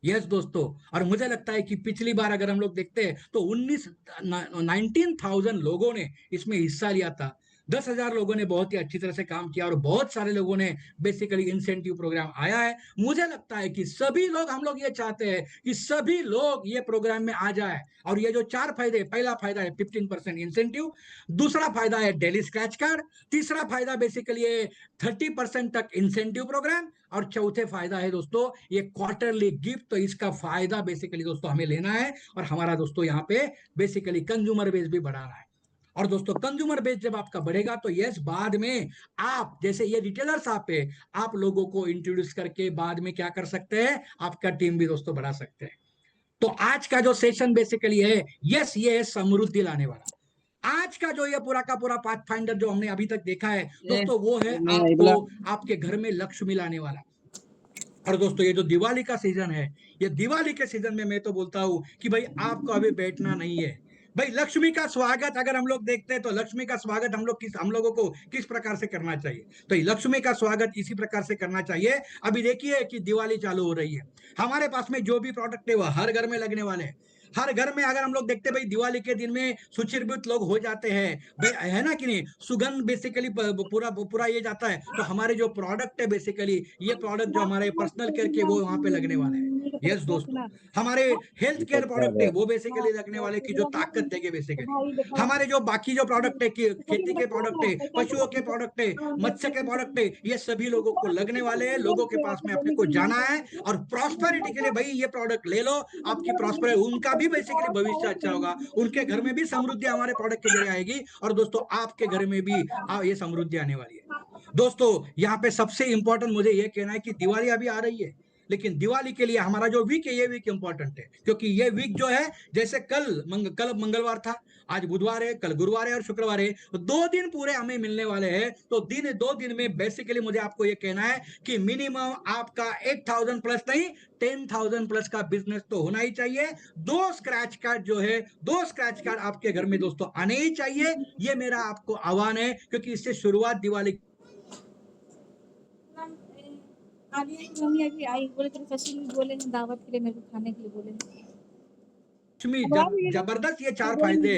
यस दोस्तों। और मुझे लगता है कि पिछली बार अगर हम लोग देखते हैं तो 19,000 लोगों ने इसमें हिस्सा लिया था। 10,000 लोगों ने बहुत ही अच्छी तरह से काम किया, और बहुत सारे लोगों ने बेसिकली इंसेंटिव प्रोग्राम आया है। मुझे लगता है कि सभी लोग, हम लोग ये चाहते हैं कि सभी लोग ये प्रोग्राम में आ जाए। और ये जो 4 फायदे, पहला फायदा है 15% इंसेंटिव, दूसरा फायदा है डेली स्क्रैच कार्ड, तीसरा फायदा बेसिकली है 30% तक इंसेंटिव प्रोग्राम, और चौथे फायदा है दोस्तों ये क्वार्टरली गिफ्ट। तो इसका फायदा बेसिकली दोस्तों हमें लेना है, और हमारा दोस्तों यहाँ पे बेसिकली कंज्यूमर बेस भी बढ़ा रहा है। और दोस्तों कंज्यूमर बेस जब आपका बढ़ेगा तो यस बाद में आप जैसे ये रिटेलर्स आप लोगों को इंट्रोड्यूस करके बाद में क्या कर सकते हैं, आपका टीम भी दोस्तों बढ़ा सकते हैं। तो आज का जो सेशन बेसिकली है, यस ये है समृद्धि लाने वाला। आज का जो ये पूरा का पूरा पाथ फाइंडर जो हमने अभी तक देखा है दोस्तों, वो है आपको आपके घर में लक्ष्मी लाने वाला। और दोस्तों ये जो दिवाली का सीजन है, ये दिवाली के सीजन में मैं तो बोलता हूं कि भाई आपको अभी बैठना नहीं है। भाई लक्ष्मी का स्वागत अगर हम लोग देखते हैं तो लक्ष्मी का स्वागत हम लोगों को किस प्रकार से करना चाहिए, तो ये लक्ष्मी का स्वागत इसी प्रकार से करना चाहिए। अभी देखिए कि दिवाली चालू हो रही है, हमारे पास में जो भी प्रोडक्ट है वो हर घर में लगने वाले हैं। हर घर में अगर हम लोग देखते हैं भाई दिवाली के दिन में सुचिर्भित लोग हो जाते हैं भाई, है ना कि नहीं, सुगंध बेसिकली पूरा पूरा ये जाता है। तो हमारे जो प्रोडक्ट है बेसिकली, ये प्रोडक्ट जो हमारे पर्सनल केयर के वो वहां पे लगने वाले हैं। यस दोस्तों, हमारे हेल्थ केयर प्रोडक्ट है वो बेसिकली लगने वाले की जो ताकत देंगे बेसिकली। हमारे जो बाकी जो प्रोडक्ट है कि खेती के प्रोडक्ट है, पशुओं के प्रोडक्ट है, मत्स्य के प्रोडक्ट है, ये सभी लोगों को लगने वाले हैं। लोगों के पास में अपने को जाना है और प्रॉस्पेरिटी के लिए भाई ये प्रोडक्ट ले लो, आपकी प्रॉस्पर उनका भी बेसिकली भविष्य अच्छा होगा, उनके घर में भी समृद्धि हमारे प्रोडक्ट के जरिए आएगी, और दोस्तों आपके घर में भी ये समृद्धि आने वाली है। दोस्तों यहाँ पे सबसे इंपॉर्टेंट मुझे ये कहना है कि दिवाली अभी आ रही है, लेकिन दिवाली के लिए हमारा जो वीक है ये वीक इंपॉर्टेंट है, क्योंकि ये वीक जो है जैसे कल मंगलवार था, आज बुधवार है, कल गुरुवार है और शुक्रवार है, तो 2 दिन पूरे हमें मिलने वाले हैं। तो 2 दिन में बेसिकली मुझे आपको ये कहना है कि मिनिमम आपका 8,000 प्लस नहीं, 10,000 प्लस का बिजनेस तो होना ही चाहिए। 2 स्क्रैच कार्ड जो है, 2 स्क्रैच कार्ड आपके घर में दोस्तों आने ही चाहिए। ये मेरा आपको आह्वान है, क्योंकि इससे शुरुआत दिवाली आलिया की मम्मी अभी आई, बोले तेरे ससुर भी बोले हैं दावत के लिए, मेरे को खाने के लिए बोले हैं। लक्ष्मी सवाल ये था जबरदस्त, ये कि बोले चार फायदे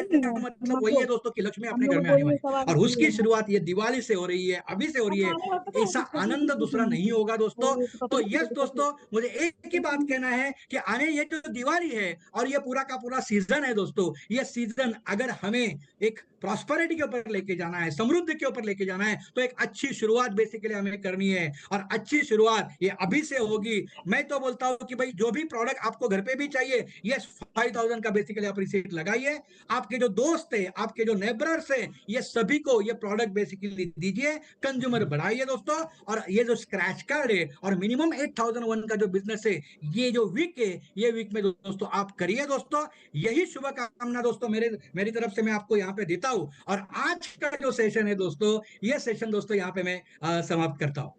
नहीं का है मतलब वही हमको, है दोस्तों कि लक्ष्मी हम अपने घर लोग में आने बोलिए वाली सवाल है, और नहीं उसकी है। शुरुआत ये दिवाली से हो रही है, अभी से हो रही है। खाने में पता है ऐसा किसका आनंद दूसरा नहीं होगा दोस्तों। वो तो तो पता यस दोस्तों, मुझे एक ही बात कहना है कि आने ये जो दिवाली है और ये पूरा का पूरा सीजन है दोस्तों, ये सीजन अगर हमें एक प्रॉस्पेरिटी के ऊपर लेके जाना है, समृद्धि के ऊपर लेके जाना है, तो एक अच्छी शुरुआत बेसिकली हमें करनी है, और अच्छी शुरुआत ये अभी से होगी। मैं तो बोलता हूं कि भाई जो भी प्रोडक्ट आपको घर पे भी चाहिए, ये 5,000 का बेसिकली आप रिसीट लगाइए। आपके जो दोस्त है, आपके जो नेबरर्स है, ये सभी को ये प्रोडक्ट बेसिकली दीजिए, कंज्यूमर बढ़ाइए दोस्तों। और ये जो स्क्रैच कार्ड है और मिनिमम 8,001 का जो बिजनेस है, ये जो वीक है, ये वीक में दोस्तों आप करिए दोस्तों। यही शुभकामना दोस्तों मेरी तरफ से मैं आपको यहाँ पे देता हूँ। और आज का जो सेशन है दोस्तों, ये सेशन दोस्तों यहाँ पे मैं समाप्त करता हूँ।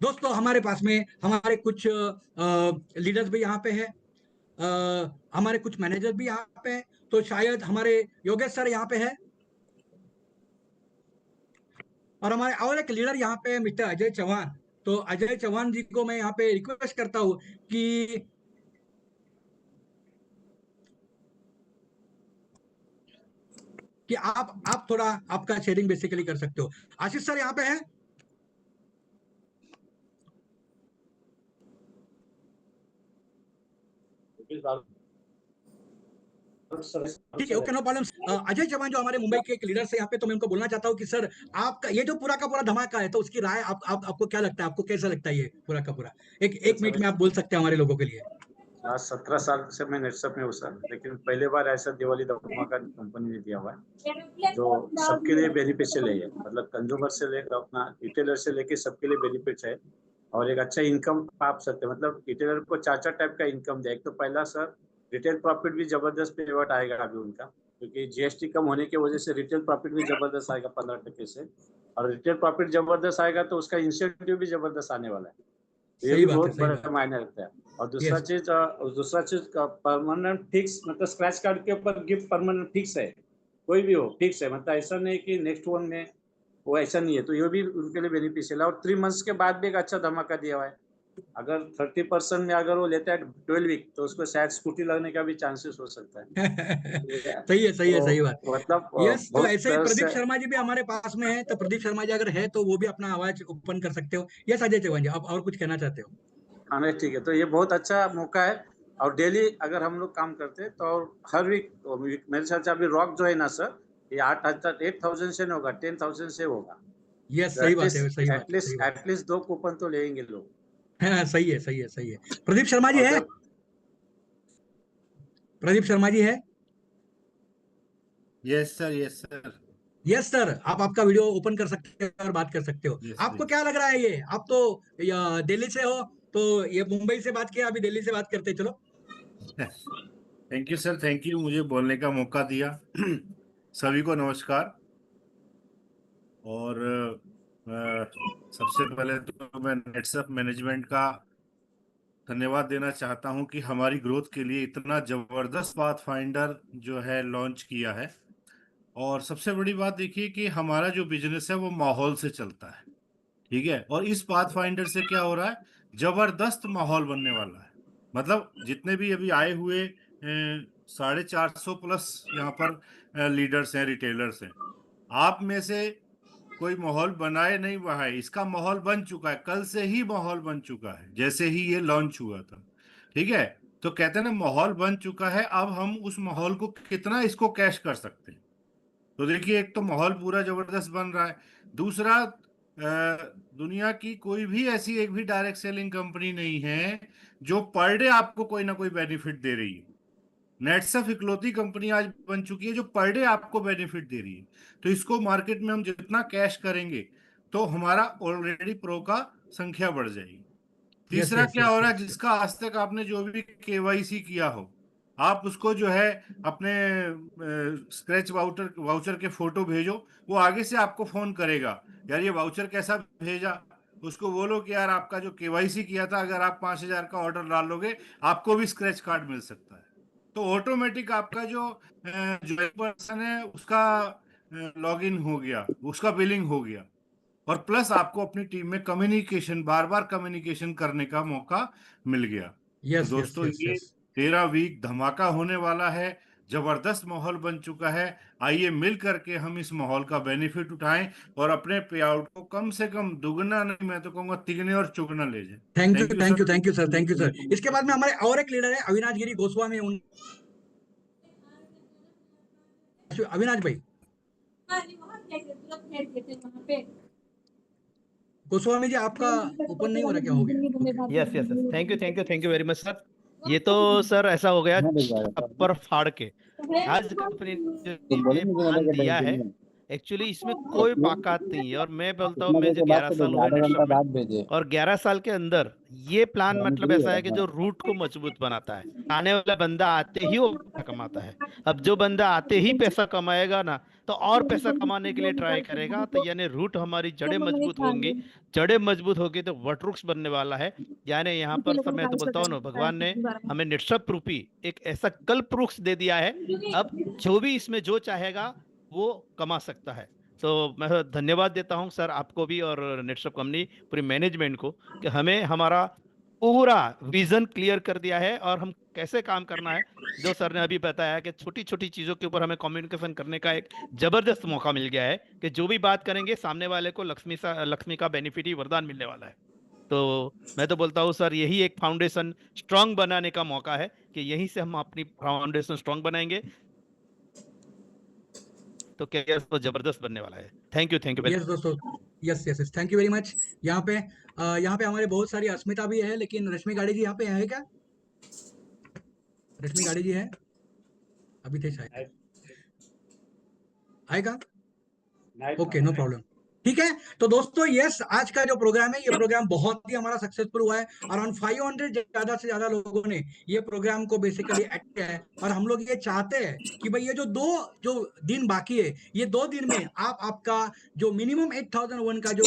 दोस्तों हमारे पास में हमारे कुछ लीडर्स भी यहाँ पे है, हमारे कुछ मैनेजर भी यहाँ पे है, तो शायद हमारे योगेश सर यहाँ पे है, और हमारे और एक लीडर यहाँ पे मिस्टर अजय चौहान। तो अजय चौहान जी को मैं यहाँ पे रिक्वेस्ट करता हूँ कि कि आप थोड़ा आपका शेयरिंग बेसिकली कर सकते हो। आशीष सर यहाँ पे है? ठीक है, okay, no problem. Ajay Chauhan जो हमारे मुंबई के एक लीडर से यहाँ पे, तो मैं उनको बोलना चाहता हूँ कि सर आपका ये जो पूरा का पूरा धमाका है, तो उसकी राय आपको क्या लगता है, आपको कैसा लगता है ये पूरा का पूरा? एक मिनट में आप बोल सकते हैं हमारे लोगों के लिए। लास्ट 17 साल से मैं नेटसप में हूँ सर, लेकिन पहली बार ऐसा दिवाली धमाका कंपनी ने दिया हुआ है जो सबके लिए बेनिफिशियल है। मतलब कंज्यूमर से लेकर अपना रिटेलर से लेकर सबके लिए बेनिफिट है, और एक अच्छा इनकम आप सकते हैं। मतलब रिटेलर को 4 टाइप का इनकम दिया। एक तो पहला सर, रिटेल प्रॉफिट भी जबरदस्त पेवट आएगा अभी उनका, क्योंकि जीएसटी कम होने की वजह से रिटेल प्रॉफिट भी जबरदस्त आएगा 15% से, और रिटेल प्रॉफिट जबरदस्त आएगा तो उसका इंसेंटिव भी जबरदस्त आने वाला है। ये सही भी बात है, बहुत सही बड़ा बात। मायने रखता है। और यस। दूसरा चीज परमानेंट फिक्स, मतलब स्क्रैच कार्ड के ऊपर गिफ्ट परमानेंट फिक्स है, कोई भी हो फिक्स है। मतलब ऐसा नहीं कि नेक्स्ट वन में वो, ऐसा नहीं है। तो ये भी उनके लिए बेनिफिशियल है। और 3 मंथ्स के बाद भी एक अच्छा धमाका दिया हुआ है। अगर 30% में अगर वो लेता है 12 वीक, तो उसको शायद स्कूटी लगने का भी चांसेस हो सकता है। सही है, सही है, तो सही बात। मतलब यस, तो बहुत ऐसे ही तरह प्रदीप से। शर्मा जी भी हमारे पास में है, तो प्रदीप शर्मा जी अगर है तो वो भी अपना आवाज ओपन कर सकते हो। यस अजय चौहान जी, आप और कुछ कहना चाहते हो? हाँ नहीं, ठीक है। तो ये बहुत अच्छा मौका है। और डेली अगर हम लोग काम करते हैं तो हर वीक, मेरे ख्याल से अभी रॉक जो है ना सर, ये 8,000 से नहीं होगा, 10,000 से होगा। यस, तो सही बात है, एटलीस्ट सही बात है, सही एटलीस्ट बात एटलीस्ट 2 कूपन तो लेंगे लोग। है। हाँ, सही है, सही है, सही है। प्रदीप शर्मा जी और है? जब प्रदीप शर्मा जी है? Yes sir, yes sir, yes sir, आप आपका वीडियो ओपन कर सकते हो और बात कर सकते हो। यस आपको प्लीज। क्या लग रहा है, ये आप तो दिल्ली से हो, तो ये मुंबई से बात किया, अभी दिल्ली से बात करते हैं, चलो। Thank you sir, thank you मुझे बोलने का मौका दिया। सभी को नमस्कार। और सबसे पहले तो मैं नेटसप मैनेजमेंट का धन्यवाद देना चाहता हूं कि हमारी ग्रोथ के लिए इतना जबरदस्त पाथफाइंडर जो है लॉन्च किया है। और सबसे बड़ी बात देखिए कि हमारा जो बिजनेस है वो माहौल से चलता है, ठीक है। और इस पाथफाइंडर से क्या हो रहा है, जबरदस्त माहौल बनने वाला है। मतलब जितने भी अभी आए हुए 450 प्लस यहाँ पर लीडर्स हैं, रिटेलर्स हैं, आप में से कोई माहौल बनाए नहीं हुआ है, इसका माहौल बन चुका है। कल से ही माहौल बन चुका है, जैसे ही ये लॉन्च हुआ था, ठीक है। तो कहते हैं ना, माहौल बन चुका है, अब हम उस माहौल को कितना इसको कैश कर सकते हैं। तो देखिए, एक तो माहौल पूरा जबरदस्त बन रहा है। दूसरा, दुनिया की कोई भी ऐसी एक भी डायरेक्ट सेलिंग कंपनी नहीं है जो पर डे आपको कोई ना कोई बेनिफिट दे रही है। नेटसफ इकलौती कंपनी आज बन चुकी है जो पर डे आपको बेनिफिट दे रही है। तो इसको मार्केट में हम जितना कैश करेंगे तो हमारा ऑलरेडी प्रो का संख्या बढ़ जाएगी। यस, तीसरा यस, क्या यस, हो रहा है, यस। जिसका आज तक आपने जो भी केवाईसी किया हो, आप उसको जो है अपने स्क्रैच वाउचर वाउचर के फोटो भेजो, वो आगे से आपको फोन करेगा, यार ये वाउचर कैसा भेजा। उसको बोलो कि यार आपका जो केवाईसी किया था, अगर आप 5,000 का ऑर्डर डालोगे आपको भी स्क्रैच कार्ड मिल सकता है। तो ऑटोमेटिक आपका जो पर्सन है उसका लॉगिन हो गया, उसका बिलिंग हो गया। और प्लस आपको अपनी टीम में कम्युनिकेशन, बार बार कम्युनिकेशन करने का मौका मिल गया। तो यस, यस, दोस्तों, यस, ये यस। 13 वीक धमाका होने वाला है, जबरदस्त माहौल बन चुका है। आइए मिल करके हम इस माहौल का बेनिफिट उठाएं और अपने पे आउट को कम से कम दुगना नहीं, मैं तो कहूंगा तिगने और चुगना ले जाएं। Thank you, thank you thank sir. You, thank you sir, thank you sir. इसके बाद में हमारे और एक लीडर है अविनाश गिरी गोस्वामी, अविनाश भाई गोस्वामी जी, आपका ओपन नहीं हो रहा, क्या हो गया? Okay. Yes yes yes, thank you very much sir. ये तो सर ऐसा हो गया छप्पर फाड़ के। आज कंपनी ने जो ये प्लान दिया है, एक्चुअली इसमें कोई बाकात नहीं है। और मैं बोलता हूँ, मुझे 11 साल हुए नेटशॉप में, और 11 साल के अंदर ये प्लान मतलब ऐसा है कि जो रूट को मजबूत बनाता है। आने वाला बंदा आते ही वो पैसा कमाता है। अब जो बंदा आते ही पैसा कमाएगा ना, तो और पैसा कमाने के लिए ट्राई करेगा। तो यानी रूट, हमारी जड़ें मजबूत होंगी। जड़ें मजबूत होगी तो वटवृक्ष बनने वाला है। यानी यहाँ पर सब, मैं तो बोलता हूँ ना, भगवान ने हमें नेटशॉप रूपी एक ऐसा कल्प वृक्ष दे दिया है। अब जो भी इसमें जो चाहेगा वो कमा सकता है। तो मैं धन्यवाद देता हूं सर आपको भी, और नेटशॉप कंपनी पूरी मैनेजमेंट को, कि हमें हमारा पूरा विजन क्लियर कर दिया है और हम कैसे काम करना है, जो सर ने अभी बताया कि छोटी छोटी चीजों के ऊपर हमें कम्युनिकेशन करने का एक जबरदस्त मौका मिल गया है कि जो भी बात करेंगे सामने वाले को लक्ष्मी का बेनिफिट ही वरदान मिलने वाला है। तो मैं तो बोलता हूँ सर, यही एक फाउंडेशन स्ट्रांग बनाने का मौका है कि यहीं से हम अपनी फाउंडेशन स्ट्रांग बनाएंगे तो कैरियर तो जबरदस्त बनने वाला है। थैंक यू यस दोस्तों, yes yes yes, thank you very much. यहाँ पे हमारे बहुत सारी अस्मिता भी है, लेकिन रश्मि गाड़ी जी यहाँ पे है क्या? रश्मि गाड़ी जी है? अभी थे शायद, आएगा? ओके, नो प्रॉब्लम, ठीक है। तो दोस्तों यस, आज का जो प्रोग्राम है, ये प्रोग्राम बहुत ही हमारा सक्सेसफुल हुआ है। अराउंड 500 ज्यादा से ज्यादा लोगों ने ये प्रोग्राम को बेसिकली एक्ट किया है, और हम लोग ये चाहते हैं कि भाई ये जो दिन बाकी है, ये 2 दिन में आप आपका जो मिनिमम 8001 का जो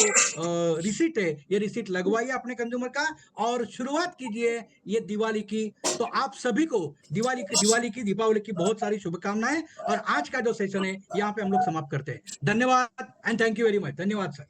रिसीट है, ये रिसीट लगवाइए अपने कंज्यूमर का, और शुरुआत कीजिए ये दिवाली की। तो आप सभी को दीपावली की बहुत सारी शुभकामनाएं। और आज का जो सेशन है यहाँ पे हम लोग समाप्त करते हैं। धन्यवाद and thank you very much. धन्यवाद सर।